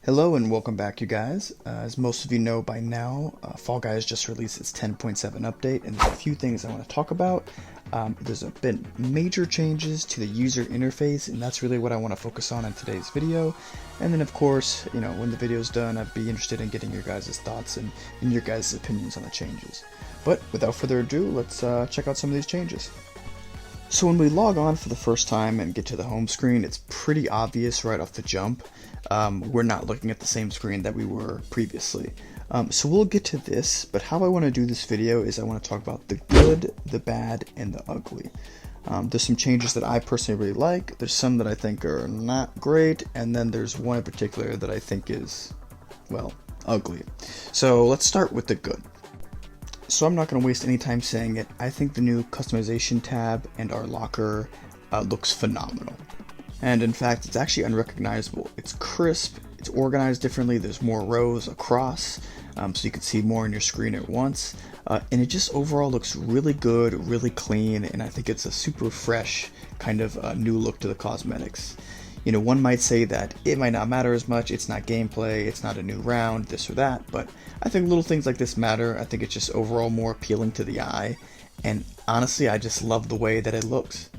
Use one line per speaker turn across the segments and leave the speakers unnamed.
Hello and welcome back, you guys. As most of you know by now, Fall Guys just released its 10.7 update, and there's a few things I want to talk about. There's been major changes to the user interface, and that's really what I want to focus on in today's video. And then, of course, when the video's done, I'd be interested in getting your guys' thoughts and your guys' opinions on the changes. But without further ado, let's check out some of these changes. So when we log on for the first time and get to the home screen, it's pretty obvious right off the jump. We're not looking at the same screen that we were previously. So we'll get to this, but how I want to do this video is I want to talk about the good, the bad, and the ugly. There's some changes that I personally really like, there's some that I think are not great, and then there's one in particular that I think is, well, ugly. So let's start with the good. So I'm not going to waste any time saying it. I think the new customization tab and our locker looks phenomenal. And in fact, it's actually unrecognizable. It's crisp, it's organized differently, there's more rows across, so you can see more on your screen at once. And it just overall looks really good, really clean, and I think it's a super fresh kind of new look to the cosmetics. One might say that it might not matter as much, it's not gameplay, it's not a new round, this or that, but I think little things like this matter. I think it's just overall more appealing to the eye, and honestly, I just love the way that it looks.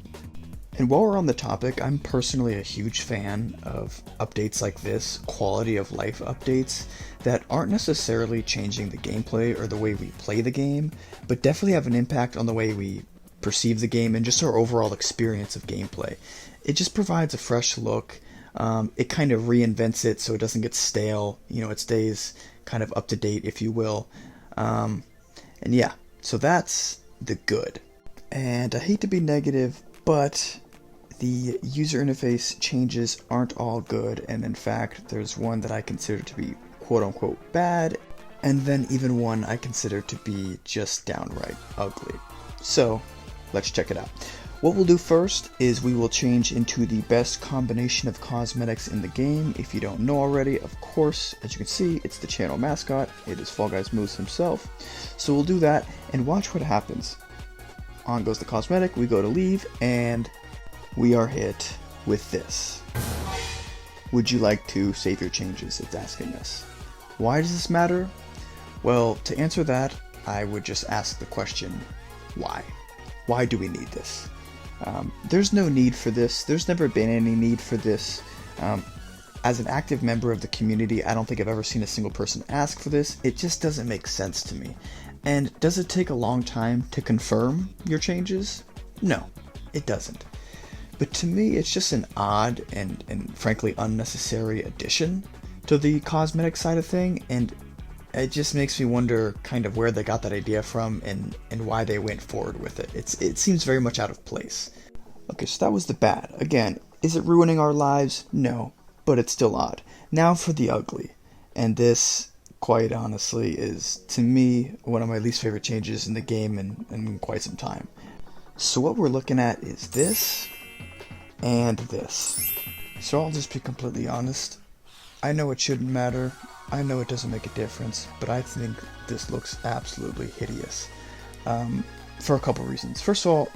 And while we're on the topic, I'm personally a huge fan of updates like this, quality of life updates, that aren't necessarily changing the gameplay or the way we play the game, but definitely have an impact on the way we perceive the game and just our overall experience of gameplay. It just provides a fresh look. It kind of reinvents it so it doesn't get stale. It stays kind of up to date, if you will. And yeah, so that's the good. And I hate to be negative, but the user interface changes aren't all good, and in fact, there's one that I consider to be quote-unquote bad, and then even one I consider to be just downright ugly. So, let's check it out. What we'll do first is we will change into the best combination of cosmetics in the game. If you don't know already, of course, as you can see, it's the channel mascot. It is Fall Guys Moose himself. So we'll do that, and watch what happens. On goes the cosmetic, we go to leave, and we are hit with this. Would you like to save your changes? It's asking us. Why does this matter? Well, to answer that, I would just ask the question, why? Why do we need this? There's no need for this. There's never been any need for this. As an active member of the community, I don't think I've ever seen a single person ask for this. It just doesn't make sense to me. And does it take a long time to confirm your changes? No, it doesn't. But to me, it's just an odd and frankly unnecessary addition to the cosmetic side of thing, and it just makes me wonder kind of where they got that idea from and why they went forward with it. It seems very much out of place. Okay, so that was the bad. Again, is it ruining our lives? No, but it's still odd. Now for the ugly. And this, quite honestly, is, to me, one of my least favorite changes in the game in quite some time. So what we're looking at is this and this. So I'll just be completely honest. I know it shouldn't matter. I know it doesn't make a difference, but I think this looks absolutely hideous. For a couple reasons. First of all,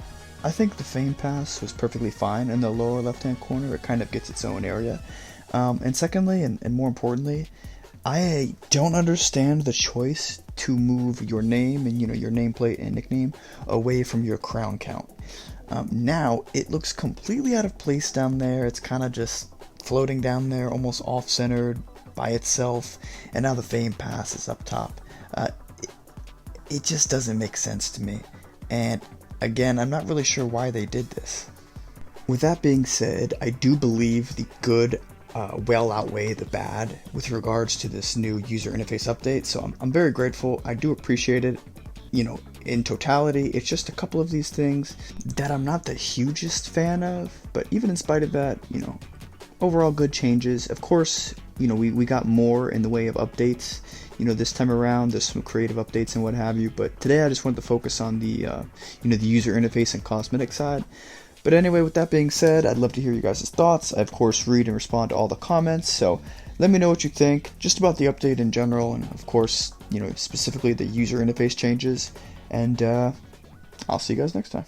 I think the Fame Pass was perfectly fine in the lower left-hand corner. It kind of gets its own area. And secondly, and more importantly, I don't understand the choice to move your name and your nameplate and nickname away from your crown count. Now it looks completely out of place down there. It's kind of just floating down there, almost off-centered by itself, and now the Fame Pass is up top. It just doesn't make sense to me, and again, I'm not really sure why they did this. With that being said, I do believe the good well outweigh the bad with regards to this new user interface update, so I'm very grateful. I do appreciate it. In totality, it's just a couple of these things that I'm not the hugest fan of, but even in spite of that, overall good changes. Of course, we got more in the way of updates, this time around. There's some creative updates and what have you, but today I just wanted to focus on the, the user interface and cosmetic side. But anyway, with that being said, I'd love to hear you guys' thoughts. I, of course, read and respond to all the comments, so let me know what you think, just about the update in general, and of course, specifically the user interface changes, and I'll see you guys next time.